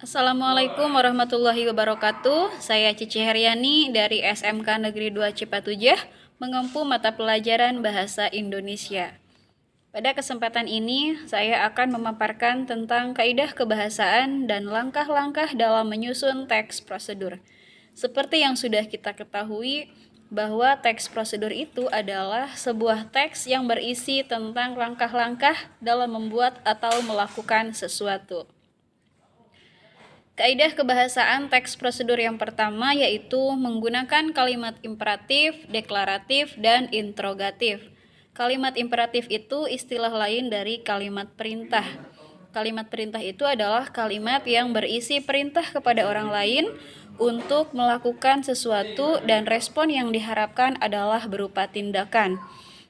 Assalamualaikum warahmatullahi wabarakatuh. Saya Cici Heriani dari SMK Negeri 2 Cipatujah, mengempu mata pelajaran Bahasa Indonesia. Pada kesempatan ini, saya akan memaparkan tentang kaidah kebahasaan dan langkah-langkah dalam menyusun teks prosedur. Seperti yang sudah kita ketahui, bahwa teks prosedur itu adalah sebuah teks yang berisi tentang langkah-langkah dalam membuat atau melakukan sesuatu. Kaidah kebahasaan teks prosedur yang pertama yaitu menggunakan kalimat imperatif, deklaratif, dan interrogatif. Kalimat imperatif itu istilah lain dari kalimat perintah. Kalimat perintah itu adalah kalimat yang berisi perintah kepada orang lain untuk melakukan sesuatu dan respon yang diharapkan adalah berupa tindakan.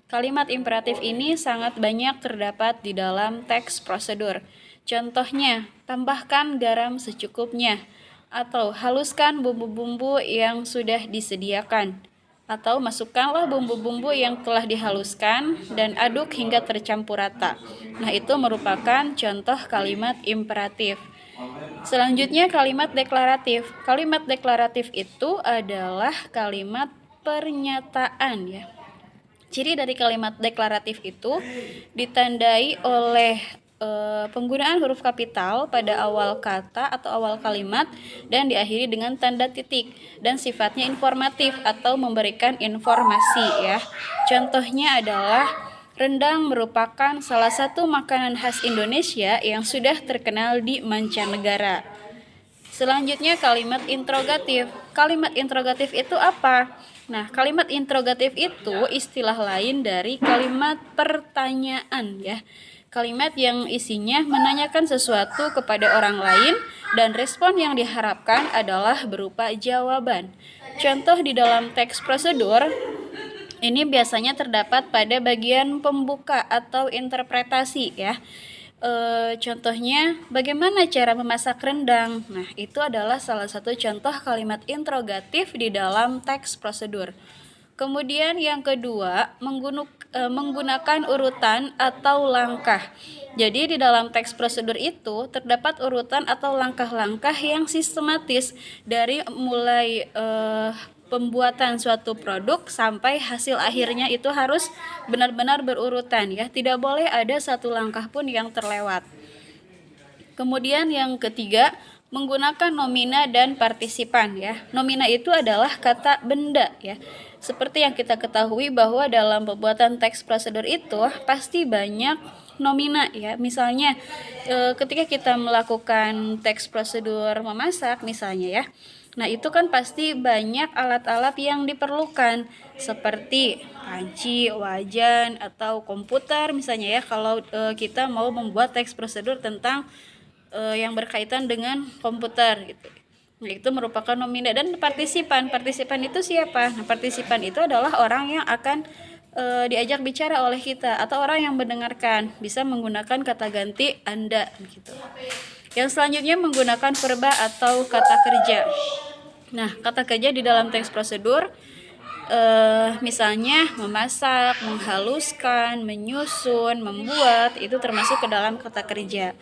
Kalimat imperatif ini sangat banyak terdapat di dalam teks prosedur. Contohnya, tambahkan garam secukupnya, atau haluskan bumbu-bumbu yang sudah disediakan, atau masukkanlah bumbu-bumbu yang telah dihaluskan dan aduk hingga tercampur rata. Nah, itu merupakan contoh kalimat imperatif. Selanjutnya kalimat deklaratif. Kalimat deklaratif itu adalah kalimat pernyataan ya. Ciri dari kalimat deklaratif itu ditandai oleh penggunaan huruf kapital pada awal kata atau awal kalimat dan diakhiri dengan tanda titik dan sifatnya informatif atau memberikan informasi ya. Contohnya adalah rendang merupakan salah satu makanan khas Indonesia yang sudah terkenal di mancanegara. Selanjutnya kalimat interrogatif. Kalimat interrogatif itu apa? Nah, kalimat interrogatif itu istilah lain dari kalimat pertanyaan ya. Kalimat yang isinya menanyakan sesuatu kepada orang lain dan respon yang diharapkan adalah berupa jawaban. Contoh di dalam teks prosedur ini biasanya terdapat pada bagian pembuka atau interpretasi ya. Contohnya bagaimana cara memasak rendang. Nah, itu adalah salah satu contoh kalimat interrogatif di dalam teks prosedur. Kemudian yang kedua, menggunakan urutan atau langkah. Jadi di dalam teks prosedur itu terdapat urutan atau langkah-langkah yang sistematis dari mulai pembuatan suatu produk sampai hasil akhirnya itu harus benar-benar berurutan ya. Tidak boleh ada satu langkah pun yang terlewat. Kemudian yang ketiga, menggunakan nomina dan partisipan ya. Nomina itu adalah kata benda ya. Seperti yang kita ketahui bahwa dalam pembuatan teks prosedur itu pasti banyak nomina ya. Misalnya ketika kita melakukan teks prosedur memasak misalnya ya. Nah, itu kan pasti banyak alat-alat yang diperlukan seperti panci, wajan atau komputer misalnya ya kalau kita mau membuat teks prosedur tentang yang berkaitan dengan komputer gitu. Nah, itu merupakan nomina dan partisipan. Partisipan itu siapa? Nah, partisipan itu adalah orang yang akan diajak bicara oleh kita atau orang yang mendengarkan. Bisa menggunakan kata ganti Anda gitu. Yang selanjutnya menggunakan verba atau kata kerja. Nah, kata kerja di dalam teks prosedur misalnya memasak, menghaluskan, menyusun, membuat, itu termasuk ke dalam kata kerja.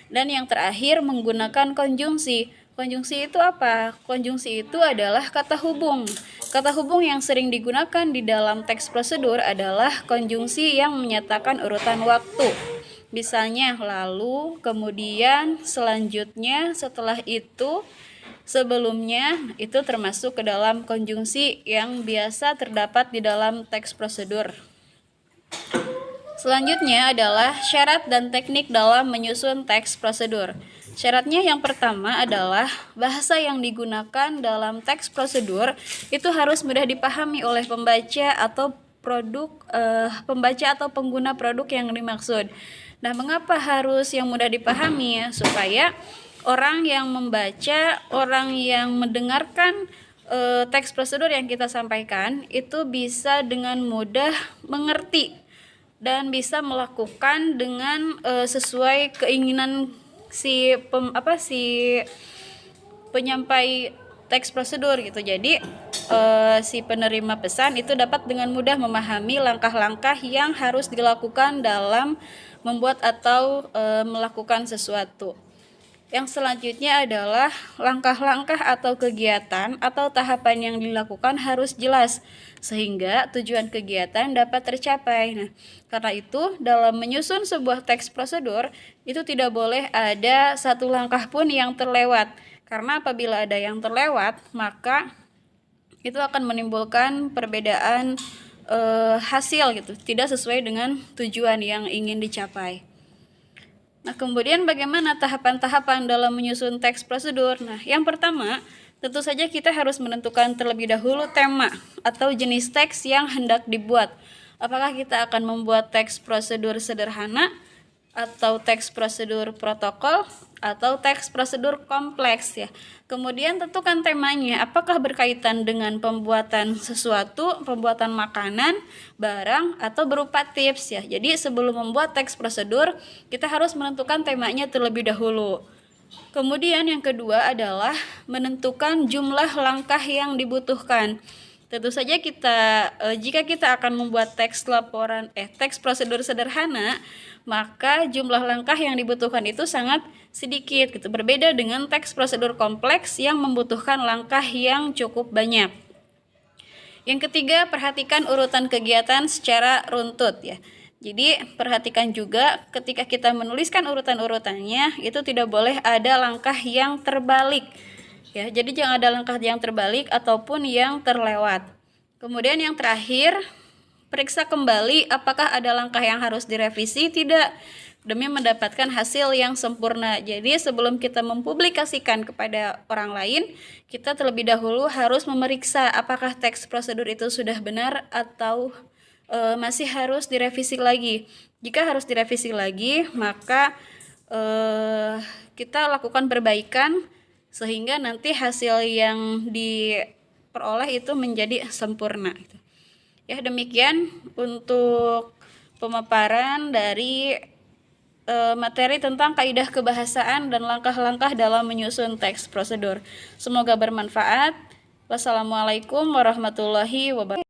Dan yang terakhir menggunakan konjungsi. Konjungsi itu apa? Konjungsi itu adalah kata hubung. Kata hubung yang sering digunakan di dalam teks prosedur adalah konjungsi yang menyatakan urutan waktu. Misalnya lalu, kemudian, selanjutnya, setelah itu, sebelumnya, itu termasuk ke dalam konjungsi yang biasa terdapat di dalam teks prosedur. Selanjutnya adalah syarat dan teknik dalam menyusun teks prosedur. Syaratnya yang pertama adalah bahasa yang digunakan dalam teks prosedur itu harus mudah dipahami oleh pembaca atau pembaca atau pengguna produk yang dimaksud. Nah, mengapa harus yang mudah dipahami ya? Supaya orang yang membaca, orang yang mendengarkan teks prosedur yang kita sampaikan itu bisa dengan mudah mengerti dan bisa melakukan dengan sesuai keinginan si penyampai teks prosedur gitu. Jadi si penerima pesan itu dapat dengan mudah memahami langkah-langkah yang harus dilakukan dalam membuat atau melakukan sesuatu. Yang selanjutnya adalah langkah-langkah atau kegiatan atau tahapan yang dilakukan harus jelas sehingga tujuan kegiatan dapat tercapai. Nah, karena itu dalam menyusun sebuah teks prosedur itu tidak boleh ada satu langkah pun yang terlewat. Karena apabila ada yang terlewat, maka itu akan menimbulkan perbedaan hasil gitu, tidak sesuai dengan tujuan yang ingin dicapai. Nah, kemudian bagaimana tahapan-tahapan dalam menyusun teks prosedur? Nah, yang pertama, tentu saja kita harus menentukan terlebih dahulu tema atau jenis teks yang hendak dibuat. Apakah kita akan membuat teks prosedur sederhana, atau teks prosedur protokol, atau teks prosedur kompleks ya. Kemudian tentukan temanya, apakah berkaitan dengan pembuatan sesuatu, pembuatan makanan, barang, atau berupa tips ya. Jadi sebelum membuat teks prosedur, kita harus menentukan temanya terlebih dahulu. Kemudian yang kedua adalah menentukan jumlah langkah yang dibutuhkan. Tentu saja jika kita akan membuat teks prosedur sederhana, maka jumlah langkah yang dibutuhkan itu sangat sedikit gitu. Berbeda dengan teks prosedur kompleks yang membutuhkan langkah yang cukup banyak. Yang ketiga, perhatikan urutan kegiatan secara runtut ya. Jadi perhatikan juga ketika kita menuliskan urutan-urutannya itu tidak boleh ada langkah yang terbalik. Ya, jadi jangan ada langkah yang terbalik ataupun yang terlewat. Kemudian yang terakhir, periksa kembali apakah ada langkah yang harus direvisi tidak demi mendapatkan hasil yang sempurna. Jadi sebelum kita mempublikasikan kepada orang lain, kita terlebih dahulu harus memeriksa apakah teks prosedur itu sudah benar atau masih harus direvisi lagi. Jika harus direvisi lagi, maka kita lakukan perbaikan sehingga nanti hasil yang diperoleh itu menjadi sempurna. Ya, demikian untuk pemaparan dari materi tentang kaidah kebahasaan dan langkah-langkah dalam menyusun teks prosedur. Semoga bermanfaat. Wassalamualaikum warahmatullahi wabarakatuh.